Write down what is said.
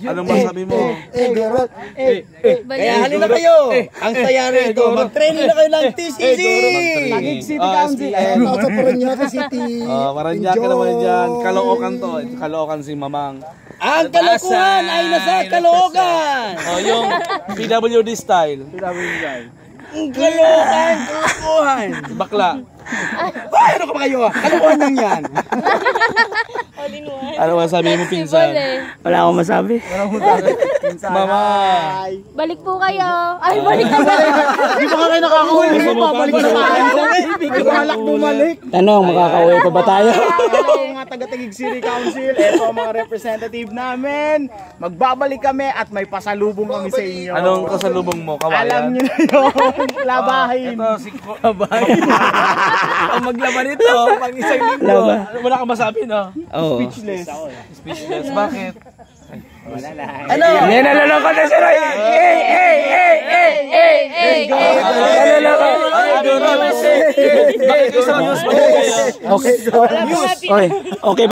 Anong masabi mo? Kaya halina kayo. Ang saya rito. Mag-training na kayo ng TCC. Taguig City Council. Sa Parañaque City. Parañaque naman dyan. Caloocan to. Caloocan si Mamang. Ang kalokohan ay nasa Caloocan. Yung PWD style. Ang kalokohan. Bakla. Ano ka ba kayo? Kalokohan lang yan. Ano masabi mo, pinsan? Wala akong masabi. Mama. Balik po kayo. Ay, balik na ba? Di ba kayo nakakauwi? Balik na tayo. Balak bumalik. Tanong, makakauwi pa ba tayo? Mga taga-Taguig City Council, ito ang mga representative namin. Magbabalik kami at may pasalubong kami sa inyo. Anong kasalubong mo? Kawayan? Alam nyo na yun. Labahin. Ito si Kabayan. Ang maglaban ito. Pang isang linggo. Wala kang masabi, no? Oo. Speechless. Bakit? Ano? Naloloko na si Roy. Naloloko. Bakit isang news? Okay. Okay.